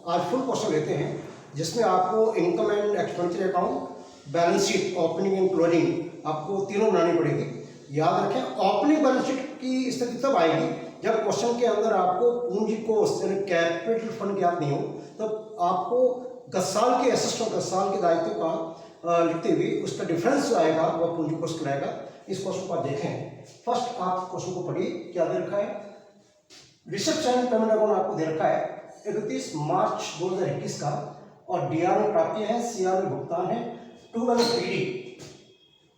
आज full question लेते हैं जिसमें आपको income and expenditure account, balance sheet, opening and closing आपको तीनों बनानी पड़ेगी। याद रखें, ओपनिंग बैलेंस शीट की स्थिति तब आएगी जब क्वेश्चन के अंदर आपको पूंजी कोष यानी कैपिटल फंड ज्ञात नहीं हो, तब आपको 10 साल के एसेट्स और 10 साल के दायित्व का लिखते हुए उसका डिफरेंस जो आएगा वह पूंजी कोष कहलाएगा। इस क्वेश्चन को आप देखें। फर्स्ट आप क्वेश्चन को पढ़िए, क्या दे रखा है। रिसिप्ट एंड पेमेंट अकाउंट आपको दे रखा है 31 मार्च 2021 का, और डीआर में प्राप्तियां हैं, सीआर में भुगतान है 2 पीडी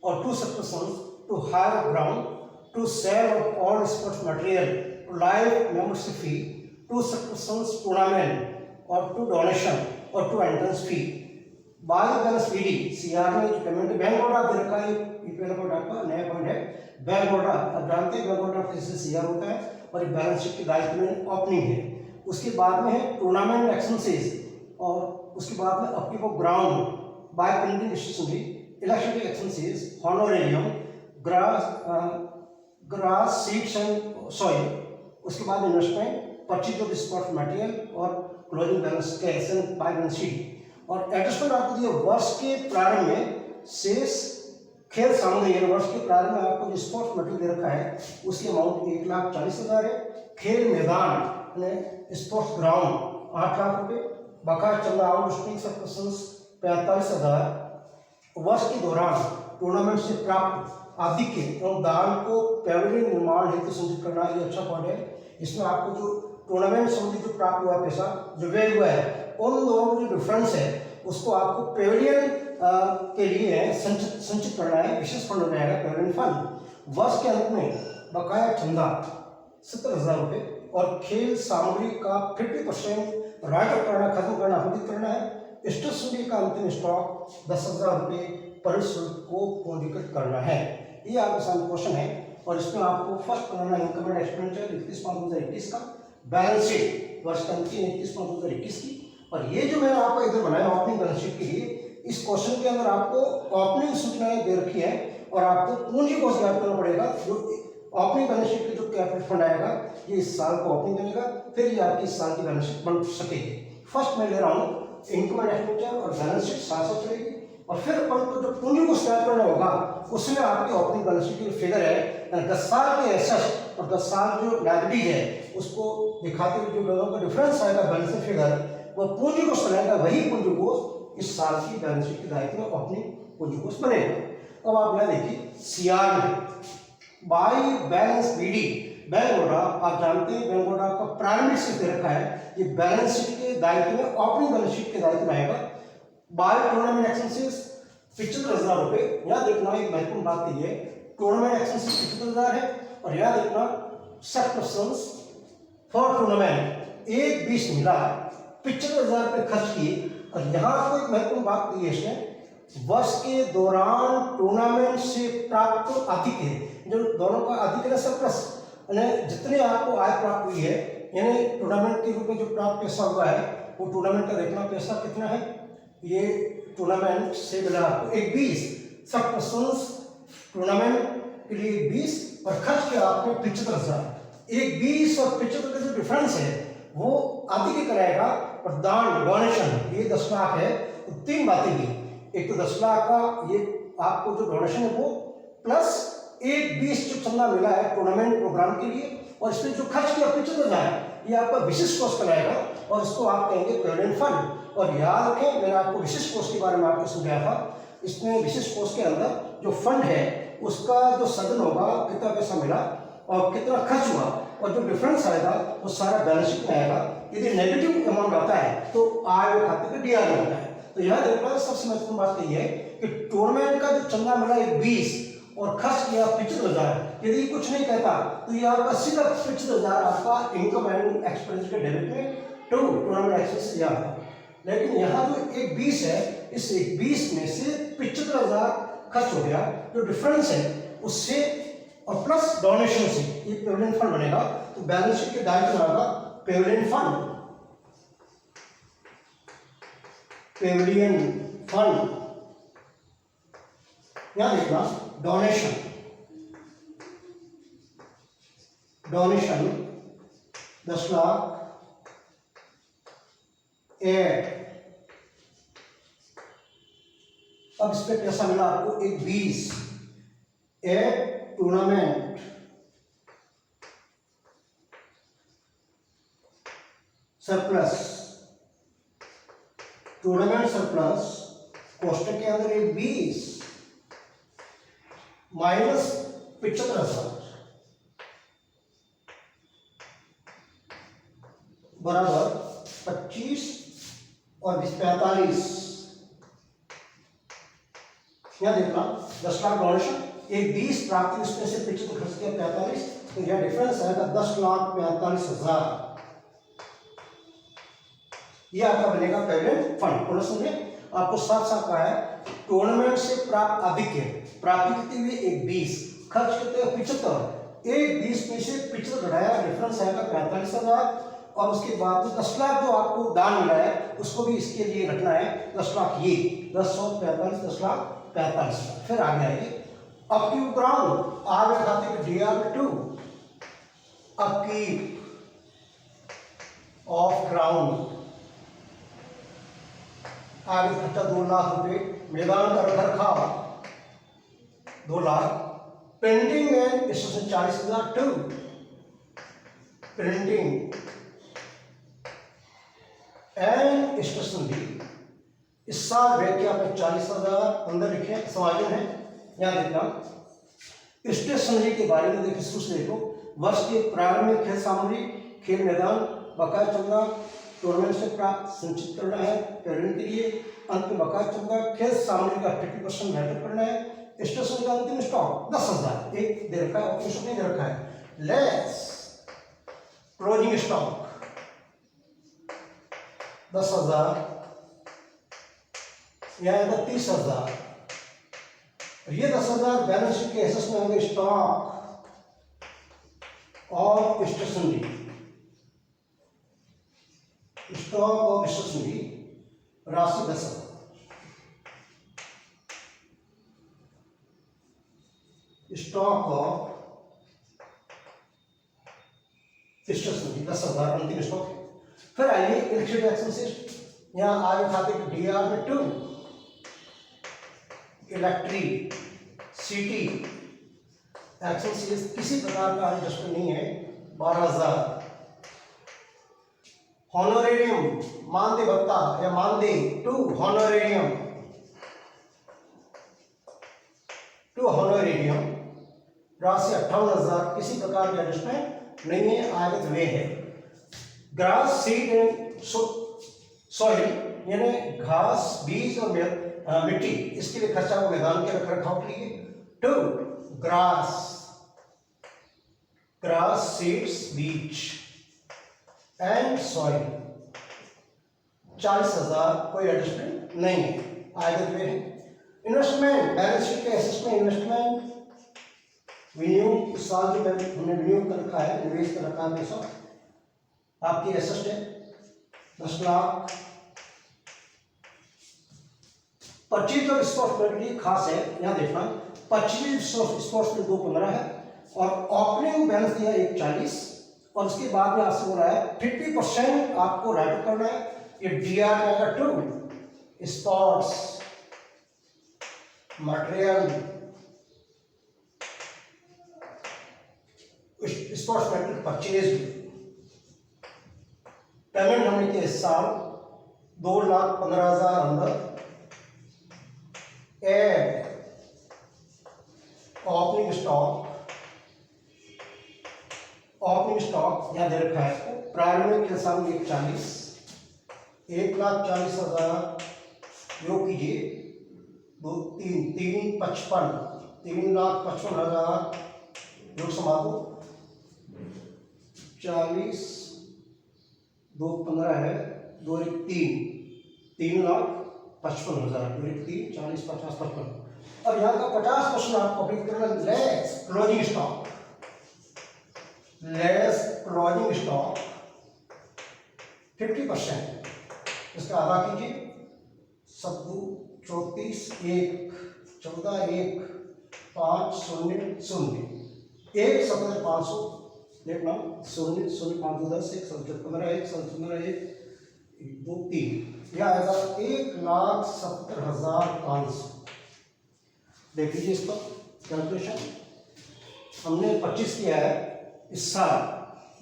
और 2 subscriptions to hire ground, to sale of all sports material, to life membership fee, 2 subscriptions tournament और 2 डोनेशन और 2 entrance fee. By balance PD CR में जो पेमेंट बैंक ऑर्डर दे रखा है, ये पहला पॉइंट आपका नया पॉइंट है। बैंक ऑर्डर अब जानते हैं, बैंक ऑर्डर किससे सीआर होता है और बैलेंस शीट की दायित्व में ओपनिंग है। उसके बाद में है टूर्नामेंट एक्सपेंसेस, और उसके बाद में अपनी को ground by printing stationery, electricity expenses, honorarium, grass seeds and soil. उसके बाद investment, purchase of sports material और closing balance cash by balance sheet. और एडजस्टमेंट आपको दिया वर्ष के प्रारंभ में शेष खेल सामग्री, वर्ष के प्रारंभ में आपको जो स्पोर्ट्स मटेरियल दे रखा है उसकी अमाउंट 1,40,000 है। खेल मैदान स्पोर्ट्स ग्राउंड 8 लाख रुपए, बकाया चंदा आउटस्टैंडिंग सब्सक्रिप्शंस 45,000। वर्ष के दौरान टूर्नामेंट से प्राप्त आदि के एवं दान को पेविलियन निर्माण हेतु संचित करना, ये अच्छा पॉइंट है। इसमें आपको जो टूर्नामेंट संबंधी जो प्राप्त हुआ पैसा जो व्यय हुआ है, उन दोनों में जो डिफरेंस है उसको आपको पेविलियन के लिए संचित करना है, विशेष फंड हो जाएगा पेविलियन फंड। वर्ष के अंत में बकाया चंदा 70,000 रुपये और खेल सामग्री का 50% राइट ऑफ करना, खत्म करना, हवित करना है। स्टेशनरी का अंतिम स्टॉक 10,000 रुपये परिशुल्क को पूंजीकृत करना है। ये आपके सामने क्वेश्चन है और इसमें आपको first banana income and expenditure 31/2021 का, बैलेंस शीट वर्ष का अंतिम 31/2021 की। और ये जो मैंने आपको इधर बनाया ओपनिंग बैलेंस शीट के लिए, इस क्वेश्चन के अंदर आपको ओपनिंग सूचनाएं दे रखी है और आपको पूंजी कोष ज्ञात करना पड़ेगा। जो ओपनिंग बैलेंस शीट के जो कैपिटल फंड आएगा ये इस साल को ओपनिंग करेगा, फिर ये आपकी इस साल की बैलेंस शीट बन सकेगी। फर्स्ट मैं ले रहा हूँ इनकम एंड एक्सपेंडिचर और बैलेंस शीट साथ साथ चलेगी, और फिर अपन को जो पूंजी कोष ज्ञात करना होगा उसमें आपकी ओपनिंग बैलेंस शीट की फिगर है 10 साल के एसेट्स और 10 साल जो लायबिलिटीज है उसको दिखाते हुए जो दोनों का डिफरेंस आएगा बैलेंस फिगर, वो पूंजी कोष बनाएगा। वही पूंजी कोष इस साल की बैलेंस शीट के दायित्व में ओपनिंग पूंजी कोष बनेगा। अब आप यहाँ देखिए सीआर में bye balance PD bank order, आप जानते हैं बैंक ऑर्डर आपका प्रारंभिक से दे रखा है, ये बैलेंस शीट के दायित्व में ओपनिंग बैलेंस शीट के दायित्व में आएगा। बाय टूर्नामेंट एक्सपेंसेस 75,000 रुपये। यहाँ देखना एक महत्वपूर्ण बात ये है, टूर्नामेंट एक्सपेंसेस 75,000 है और यहाँ देखना सब्सक्रिप्शंस फॉर टूर्नामेंट 1/20 मिला, 75,000 रुपये खर्च किए। और यहाँ आपको एक महत्वपूर्ण बात दी है इसमें, वर्ष के दौरान टूर्नामेंट से प्राप्त अधिक है, जो दोनों का अधिक है सरप्लस, यानी जितने आपको आय प्राप्त हुई है, यानी टूर्नामेंट के रूप में जो प्राप्त पैसा हुआ है वो टूर्नामेंट का देखना पैसा कितना है, ये टूर्नामेंट से मिला आपको 1/20, सब्सक्रिप्शंस टूर्नामेंट के लिए 20 और खर्च किया आपने 75,000। 1/20 और 75 का जो डिफरेंस है वो अधिक कराएगा। और दान डोनेशन ये 10 लाख है, तो 3 बातें की, एक तो 10 लाख का ये आपको जो डोनेशन है वो, प्लस 1/20 जो चंदा मिला है टूर्नामेंट प्रोग्राम के लिए, और इसमें जो खर्च किया 75,000 ये आपका विशिष्ट कोष कराएगा और इसको आप कहेंगे पेविलियन फंड। और याद रखें, मैंने आपको विशिष्ट कोष के बारे में आपको समझाया था, इसमें विशिष्ट कोष के अंदर जो फंड है उसका जो सदन होगा, कितना पैसा मिला और कितना खर्च हुआ, और जो डिफरेंस आएगा वो सारा बैलेंस शीट में आएगा। यदि नेगेटिव अमाउंट आता है तो आय खाते पे डीआर में होता है। तो यहाँ देखना सबसे महत्वपूर्ण बात यही है कि टूर्नामेंट का जो चंदा मिला 1/20 और खर्च किया 75,000, यदि कुछ नहीं कहता तो ये आपका सीधा 75,000 आपका इनकम एंड एक्सपेंडिचर के डेबिट में टू टूर्नामेंट एक्सपेंस दिया था। लेकिन यहाँ जो 1/20 है, इस 1/20 में से 75,000 खर्च हो गया, जो डिफरेंस है उससे और प्लस डोनेशन से ये पेविलियन फंड बनेगा। तो बैलेंस शीट के दायित्व में आएगा पेविलियन फंड, पेविलियन फंड। यहां देखना डोनेशन, डोनेशन 10 लाख, 8। अब इस पे पैसा मिला आपको एक 20। ए टूर्नामेंट सरप्लस, टूर्नामेंट सरप्लस कोष्टक के अंदर एक 20 माइनस 75,000 बराबर 25 और 45। यहां देखना 10 लाख डोनेशन, एक 20 प्राप्ति, उसमें से 75 खर्च किया 45, तो यह डिफरेंस आएगा 10,45,000। ये आपका बनेगा पेवेंट फंड। पूरा समझे? आपको साफ साफ कहा है टूर्नामेंट से प्राप्त आधिक्य, प्राप्ति कितनी हुई एक 20, खर्च कितने 75, एक 20 में से 75 घटाया, डिफरेंस आएगा 45,000। और उसके बाद 10 लाख जो आपको दान मिला है उसको भी इसके लिए रखना है 10 लाख, ये 10 और 45, 10 लाख 45 लाख। फिर आगे आइए अपकीप ग्राउंड, आर में खाते में DR2 अपकीप ऑफ ग्राउंड, आगे खर्चा 2 लाख रुपए, मैदान का रखरखाव 2 lakh, printing and station 40,000 to printing and stationery, इस साल व्याख्या में 40,000 अंदर लिखे, समायोजन है। यहां देखना स्टेशनरी के बारे में देखिए, शुरू से देखो, वर्ष के प्रारंभ में खेल सामग्री, खेल मैदान, बकाया चंदा टूर्नामेंट से प्राप्त संचित करना है पेरेंट के लिए, अंत में बकाया चंदा खेल सामग्री का 50% मैटर करना है, स्टेशन का अंतिम स्टॉक 10,000 एक दे रखा है, ऑप्शन नहीं दे रखा है, लेस क्लोजिंग स्टॉक 10,000, यह 30,000, ये 10,000 बैलेंस शीट के एसेस में होंगे स्टॉक और स्टेशनरी, स्टॉक और स्टेशनरी राशि 10,000, स्टॉक और स्टेशनरी 10,000 अंतिम स्टॉक है। फिर आइए इलेक्ट्रिक एक्शन से, यहां आगे खाते DR में 2 इलेक्ट्रिक सिटी एक्शन से किसी प्रकार का एडजस्टमेंट नहीं है 12,000, हॉनोरेरियम मानदेय भत्ता या मानदेय टू हॉनोरेरियम राशि 58,000, किसी प्रकार का एडजस्टमेंट नहीं है, आगत वे है। ग्रास सीड एंड सॉइल यानी घास बीज और मिट्टी, इसके लिए खर्चा को मैदान के रखरखाव के लिए। 2 ग्रास सीड्स बीज एंड सॉइल 40,000, कोई एडजस्टमेंट नहीं है, आगत वे है। इन्वेस्टमेंट बैलेंस शीट के एसेस में इन्वेस्टमेंट विनियोग, इस साल जो हमने विनियोग कर रखा है, निवेश कर रखा है पैसा, आपकी एसेट है 10 lakh. Purchase of sports medal खास है, यहां देखना परचेज ऑफ स्पोर्ट्स में 215 है और ओपनिंग बैलेंस दिया 140, और उसके बाद में आपसे हो रहा है 50% आपको राइट करना है, ये DR में आएगा 2 sports material, sports material purchase. Payment हमने किया इस साल 2,15,000 अंदर, एड ओपनिंग स्टॉक यहां दे रखा है, प्रारंभिक के सामने 140, 1,40,000 योग कीजिए, 2 3 3 55, 3,55,000 योग समाप्त 40 2 15 है, 2 1 3 3,55,000, 2 1 3 40 50 55। अब यहाँ का 50% आपको अपडेट करना, लेस क्लोजिंग स्टॉक 50%, इसका आधा कीजिए, 7 34 1 14 1 5 0 0 1 17,500 देखना 0 0 5 10 1 17 15 1 17 1 1 2 3, यह आएगा 1,70,500। देख लीजिए इसका कैलकुलेशन। हमने 25 किया है इस साल,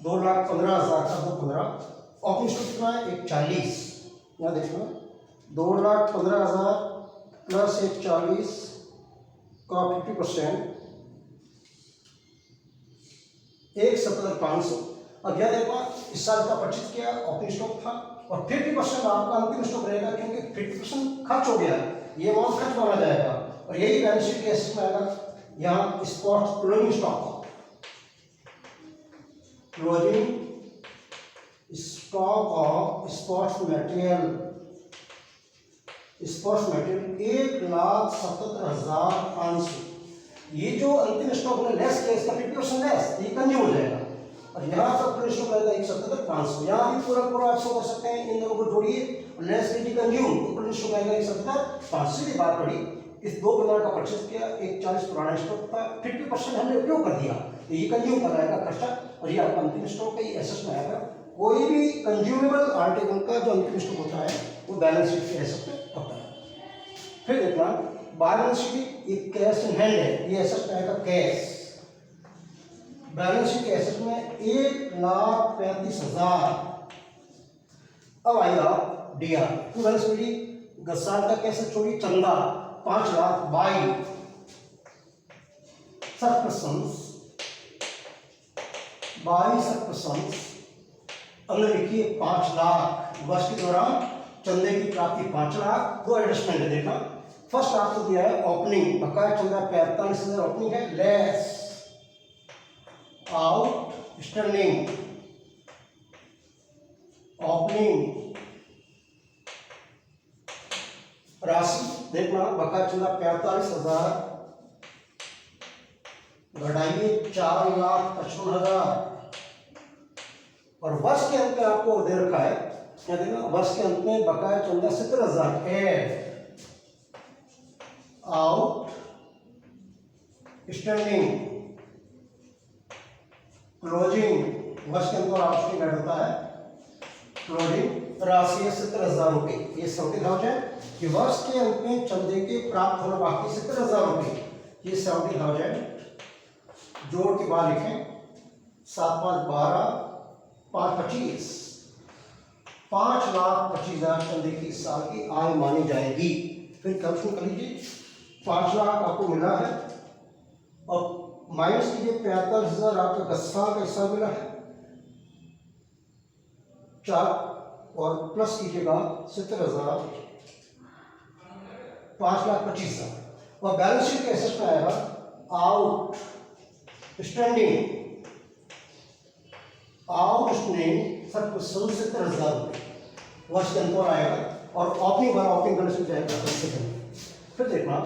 2,15,000 का 2,15, ऑपरेटिंग स्टॉक कितना है 1,40। यहाँ देखना 2,15,000 प्लस 1,40 का 50%, 1,70,500। अब यह देखो इस साल का 25 किया ऑपरेटिंग स्टॉक था और 50% आपका अंतिम स्टॉक रहेगा, क्योंकि 50% खर्च हो गया, ये अमाउंट खर्च माना जाएगा और यही बैलेंस शीट के एसेट में आएगा। यहाँ spot closing stock, closing stock of spots material 1,77,500। ये जो अंतिम स्टॉक ने लेस किया इसका 50% लेस, ये कंज्यूम हो जाएगा और यहाँ पर पूरा स्टॉक रहेगा 1,77,500। यहाँ भी पूरा आप शो कर सकते हैं, इन दोनों को जोड़िए लेस कीजिए कंज्यूम, तो पूरा स्टॉक रहेगा 1,77,500। सीधी बात पड़ी, इस 2,15 का परचेज किया, 1,40 पुराना स्टॉक था, 50% हमने उपयोग कर दिया, तो ये कंज्यूम कर रहेगा खर्चा और ये आपका अंतिम स्टॉक है, ये एसेट में आएगा। कोई भी कंज्यूमेबल आर्टिकल का जो अंतिम स्टॉक होता है वो बैलेंस शीट के एसेट में होता है। फिर देखना बैलेंस शीट, ये कैश इन हैंड है, ये एसेट में आएगा कैश। बैलेंस शीट के एसेट में 1,35,000। अब आएगा डीआर टू बैलेंस शीट, गसाल का कैसे छोड़ी, चंदा 5 लाख बाई सरप्लस अंदर लिखिए 5 लाख। वर्ष के दौरान चंदे की प्राप्ति 5 लाख। दो एडजस्टमेंट देखना, फर्स्ट आपको दिया है ओपनिंग, बकाया चंदा 45,000 ओपनिंग है, लेस आउटस्टैंडिंग ओपनिंग राशि देखना, बकाया चंदा 45,000 घटाइए 4,55,000 और वर्ष के अंत में आपको दे रखा है क्या देना, वर्ष के अंत में बकाया चंदा 70,000 एड आउटस्टैंडिंग क्लोजिंग, वर्ष के अंत में आउटस्टैंडिंग ऐड होता है, क्लोजिंग राशि 70,000 रुपये। ये 70,000 कि वर्ष के अंत में चंदे के प्राप्त होने बाकी 70,000 रुपये, ये 70,000 जोड़ के बाद लिखें 7 5 12 5 25, 5,25,000 चंदे की इस साल की आय मानी जाएगी। फिर कैलकुलेशन कर लीजिए, 5 लाख आपको मिला है और माइनस कीजिए 45,000 आपका गस्सा का हिस्सा मिला है 4 और प्लस कीजिएगा 70,000, 5,25,000 और बैलेंस शीट के एसेट में आएगा आउटस्टैंडिंग 70,000 रुपये वर्ष के अंत आएगा और ओपनिंग वाला ओपनिंग बैलेंस में जाएगा। फिर देखना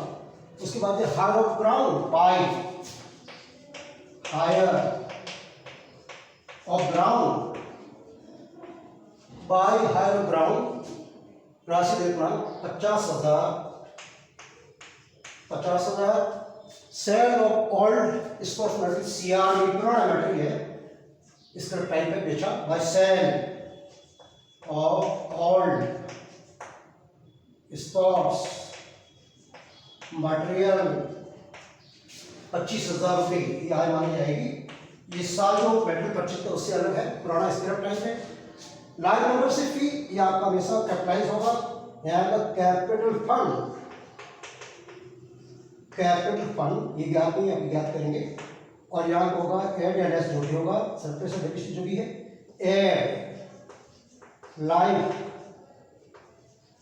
उसके बाद hire of ground by hire of ground by hire of ground राशि देखना 50,000 sale of old sports material, CR पुराना मटेरियल है, इसका टाइम पे बेचा by sale of old sports material 25,000 रुपये की आय मानी जाएगी। ये साल जो मटेरियल परचेज था उससे अलग है, पुराना स्क्रैप टाइम है। लाइन नंबर से फी ये आपका हमेशा कैपिटलाइज होगा, यहाँ का कैपिटल फंड ये ज्ञात नहीं अभी ज्ञात करेंगे और यहाँ होगा एड एंड एस जो भी होगा सरप्लस डेबिट जो भी है, एड लाइफ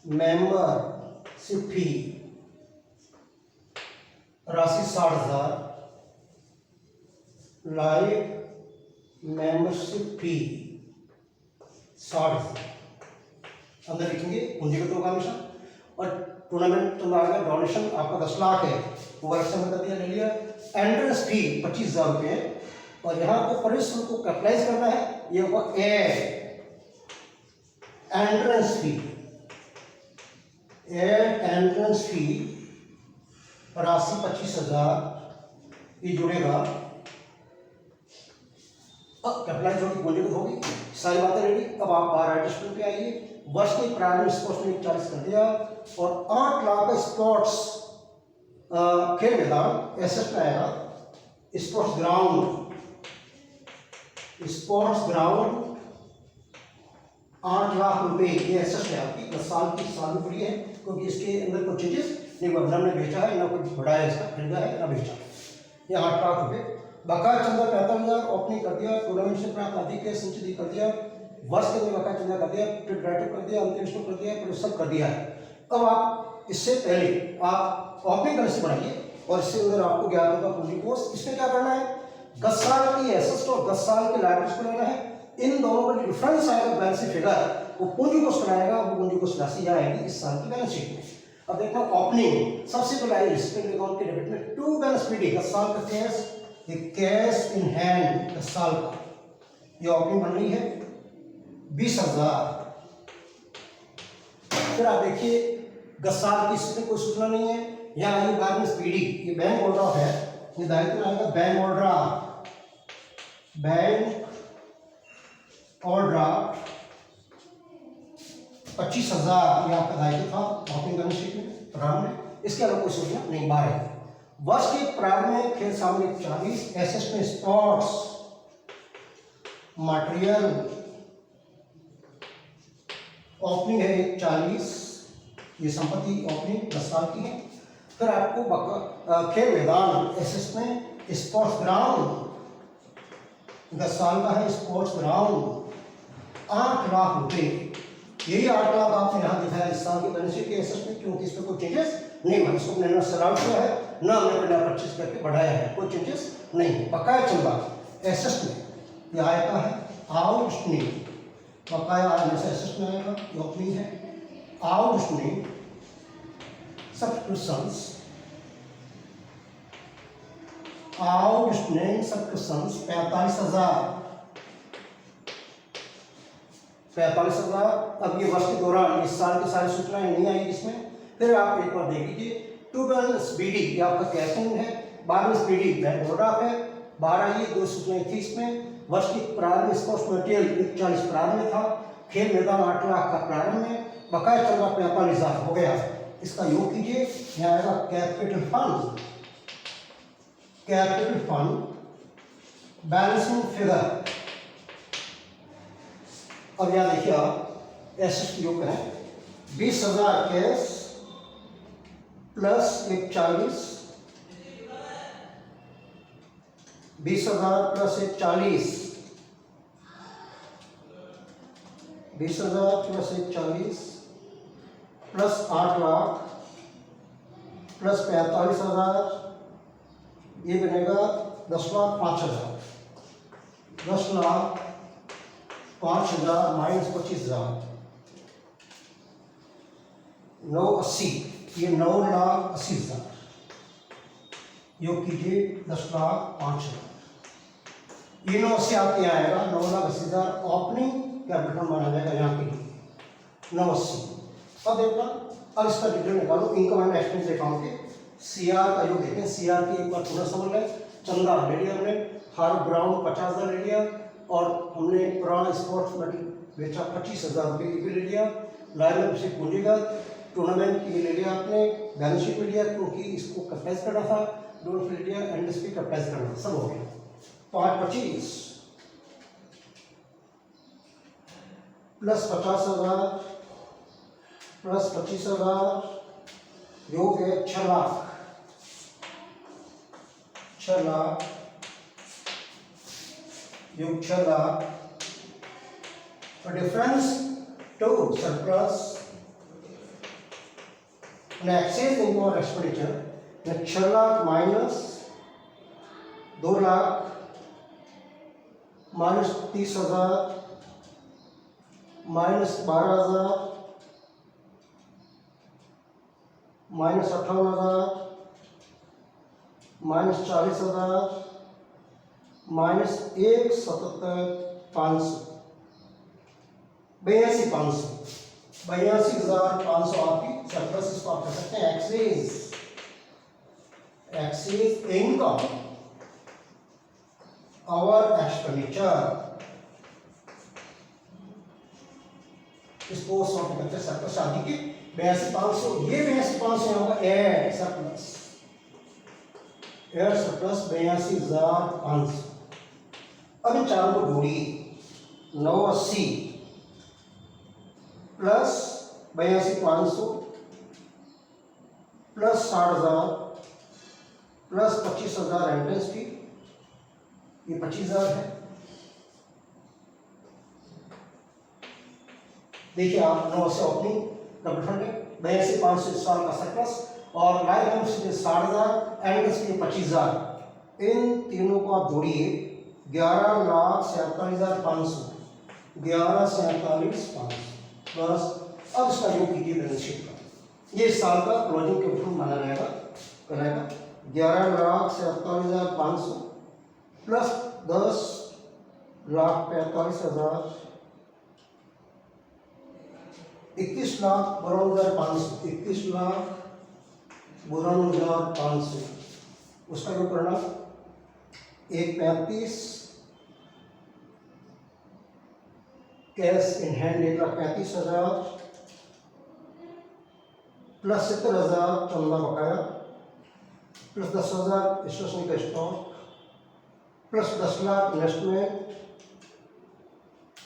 मेंबरशिप फी राशि 60,000, लाइफ मेंबरशिप फी 60,000 अंदर लिखेंगे, पूंजी का तो होगा हमेशा। और टूर्नामेंट चंदा आ गया, डोनेशन आपका 10 लाख है, वो वर्ष में कर दिया, ले लिया। एंट्रेंस फी 25,000 रुपये और यहाँ पे परिश्रम को कैपिटलाइज करना है, ये होगा एंट्रेंस फी राशि 25,000 ये जुड़ेगा। अब कैपिटलाइज होगी, पूंजी होगी, सारी बातें रेडी। अब आप बाहर एडजस्टमेंट पे आइए। वर्ष के प्रारंभ स्पोर्ट्स में 40 कर दिया और 8 लाख का स्पोर्ट्स खेल मैदान एसेट में आएगा। स्पोर्ट्स ग्राउंड 8 लाख रुपए ये एसेट है आपकी 10 साल की साल में पड़ी है, क्योंकि इसके अंदर कोई चेंजेस नहीं हुआ, हमने बेचा है ना कुछ बढ़ाया, इसका खरीदा है ना बेचा। ये 8 लाख रुपए बकाया चंदा 45,000 ओपनिंग कर दिया, टूर्नामेंट से प्राप्त अधिक के संचित कर दिया, वर्ष के अंदर बकाया चंदा कर दिया, फिर ड्राइटअप कर दिया, अंतिम कर दिया, फिर सब कर दिया है। अब आप इससे पहले आप ओपनिंग करने से बढ़ाइए और इससे अंदर आपको ज्ञात होगा पूंजी कोष। इसमें क्या करना है, 10 साल की एसेट्स और 10 साल के लायबिलिटीज को लेना है। इन दोनों का जो डिफरेंस आएगा बैलेंस शीट फिगर वो पूंजी कोष बनाएगा, वो पूंजी कोष राशि आएगी इस साल की बैलेंस शीट में। अब देखना ओपनिंग, सबसे पहले आई रिसिपिएंट अकाउंट के डेबिट में 2 बैलेंस पीडी 10 साल का कैश, ये कैश इन हैंड 10 साल का, ये ओपनिंग बन रही है 20,000। फिर आप देखिए 10 साल की इसमें कोई सूचना नहीं है, यहाँ ये बैलेंस पीडी, ये बैंक ओवरड्राफ्ट है, ये दायित्व में आएगा बैंक ओवरड्राफ्ट, बैंक ओवरड्राफ्ट 25,000 ये आपका दायित्व था ओपनिंग बैलेंस शीट में प्रारंभ में, इसके अलावा कोई सूचना नहीं बाहर है। वर्ष के प्रारंभ में खेल सामग्री 40, एसेट्स में स्पोर्ट्स मटेरियल ओपनिंग है 40, ये संपत्ति ओपनिंग 10 साल की है। फिर आपको खेल मैदान एसेट्स में स्पोर्ट्स ग्राउंड 10 साल का है, स्पोर्ट्स ग्राउंड 8 लाख रुपए, यही 8 लाख आपने यहाँ दिखाया इस साल की बैलेंस शीट के एसेट्स में, क्योंकि इसमें कोई चेंजेस नहीं हुआ, इसको हमने ना सेल आउट किया है ना हमने पहले परचेज करके बढ़ाया है, कोई चेंजेस नहीं है। बकाया चंदा एसेट्स में ये आय का है, आउटस्टैंडिंग बकाया हमेशा एसेट्स में आएगा, ये ओपनिंग है। Outstanding subscriptions, outstanding subscriptions 45,000। अब ये वर्ष के दौरान इस साल की सारी सूचनाएं नहीं आई इसमें। फिर आप एक बार देख लीजिए 2 बैलेंस बीडी ये आपका कैशिंग है, बैलेंस बीडी बैंक ओवरड्राफ्ट है, 12 ये 2 सूचनाएं थी इसमें। वर्ष की प्रारंभ स्पोर्ट्स मटेरियल 40 प्रारंभ में था, खेल मैदान 8 लाख का प्रारंभ में, बकाया चंदा 45,000 हो गया। इसका योग कीजिए, यहाँ आएगा capital fund, capital fund balancing figure. अब यहाँ देखिए आप एसेट्स योग करें, 20,000 cash plus 40, 20,000 plus 40, 20,000 plus 40 plus 8 lakh plus 45,000, ये बनेगा 10,05,000, 10,05,000 माइनस 25,000, 980, ये 9,80,000 योग कीजिए 10,05,000, ये 980 आपके यहाँ आएगा, 9,80,000 ओपनिंग कैपिटल माना जाएगा यहाँ के लिए 980। अब देखना, अब इसका डिटेल निकालो इनकम एंड एक्सपेंस अकाउंट के। सीआर का योग देखें, सीआर की एक बार पूरा समझ लें। चंदा ले लिया हमने, हार ग्राउंड 50,000 ले लिया और हमने पुराना स्पोर्ट्स मटेरियल बेचा 25,000 रुपये की भी ले लिया। लाइव से पूंजीगत टूर्नामेंट की ले लिया आपने, बैलेंस शीट में लिया क्योंकि इसको कैपिटलाइज करना था, डोंट ले लिया एंड इस पर कैपिटलाइज करना, सब हो गया। 525 प्लस 50,000 प्लस 25,000 योग है 6 लाख, 6 लाख योग 6 लाख और difference to surplus excess income और expenditure 6 lakh minus 2 lakh minus 30,000 minus 12,000 minus 58,000 minus 40,000 minus 1,77,500 82,500 आपकी सरप्लस, इसको आप कह सकते हैं एक्सेस, एक्सेस इनकम और एक्सपेंडिचर। इस इसको सॉर्ट करते हैं सरप्लस आदि के 82,500, ये 82,500 होगा एड सरप्लस, एड सरप्लस 82,500। अब इन चारों को जोड़िए, 980 plus 82,500 plus 60,000 plus 25,000 entrance fee, ये 25,000 है। देखिए आप 9 से ओपनिंग डबल फंड है, 82,500 इस साल का सरप्लस और लाइफ बेनिफिट 60,000 एंट्रेंस फी 25,000। इन तीनों को आप जोड़िए 11,47,500, 11,47,500 बस। अब इसका योग कीजिए बैलेंस शीट का, ये इस साल का क्लोजिंग कैपिटल माना रहेगा, कराएगा 11,47,500 प्लस 10,45,000, 21,52,500, 21,52,500 उसका योग करना 1,35 कैश इन हैंड 1,35,000 प्लस 70,000 चंदा बकाया प्लस 10,000 स्टेशनरी का stock plus 10 lakh investment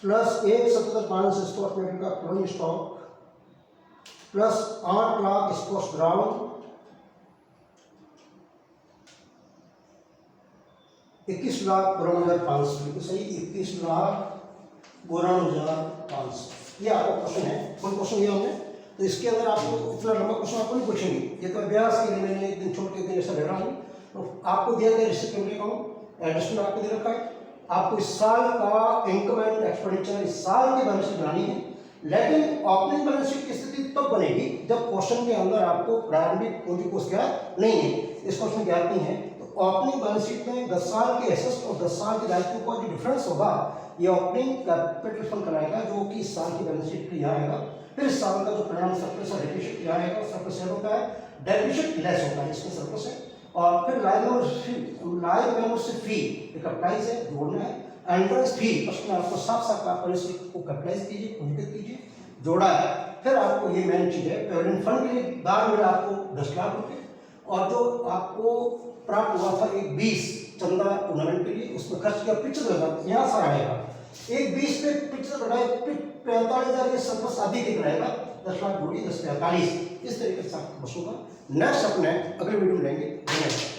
plus 1,77,500 stock market का closing stock plus 8 lakh sports ground 21,52,500, बिल्कुल सही 21,52,500। ये आपका क्वेश्चन है, कौन क्वेश्चन दिया हमने, तो इसके अंदर आपको इतना लंबा क्वेश्चन आपको नहीं पूछेंगे, ये तो अभ्यास के लिए मैंने एक दिन छोड़ के दिन ऐसा ले रहा हूँ। तो आपको दिया गया रिसिप्ट अकाउंट एडजस्टमेंट आपको दे रखा है, आपको इस साल का इनकम एंड एक्सपेंडिचर इस साल की बैलेंस शीट बनानी है, लेकिन ओपनिंग बैलेंस शीट की स्थिति तब बनेगी जब क्वेश्चन के अंदर आपको प्रारंभिक पूंजी कोष ज्ञात नहीं है, इस क्वेश्चन ज्ञात नहीं है। तो ओपनिंग बैलेंस शीट में 10 साल के एसेट्स और 10 साल के दायित्व का जो डिफरेंस होगा ये ओपनिंग कैपिटल फंड कराएगा, जो कि इस साल की बैलेंस शीट पे यहाँ आएगा। फिर इस साल का जो परिणाम सरप्लस और डेफिसिट यहाँ आएगा, सरप्लस यहाँ होता है, डेफिसिट लेस होता है, इसमें सरप्लस है। और फिर लाइव मेंबरशिप फी कैपिटलाइज है, जोड़ना है, एंट्रेंस फी उसमें आपको साफ साफ आप को कैपिटलाइज कीजिए, पूंजीगत कीजिए, जोड़ा है। फिर आपको ये मेन चीज है, प्रोविडेंट फंड के लिए दान मिला आपको 10 लाख रुपए, और जो आपको प्राप्त हुआ था एक 20 चंदा टूर्नामेंट के लिए, उसमें खर्च किया 75,000, यहाँ से आएगा एक 20 पे 75,000 45,000 ये सरप्लस आदि दिख रहेगा, 10 लाख जोड़ी 10 45, इस तरीके से आपको बसूंगा। नेक्स्ट अपने अगले वीडियो में लेंगे। धन्यवाद।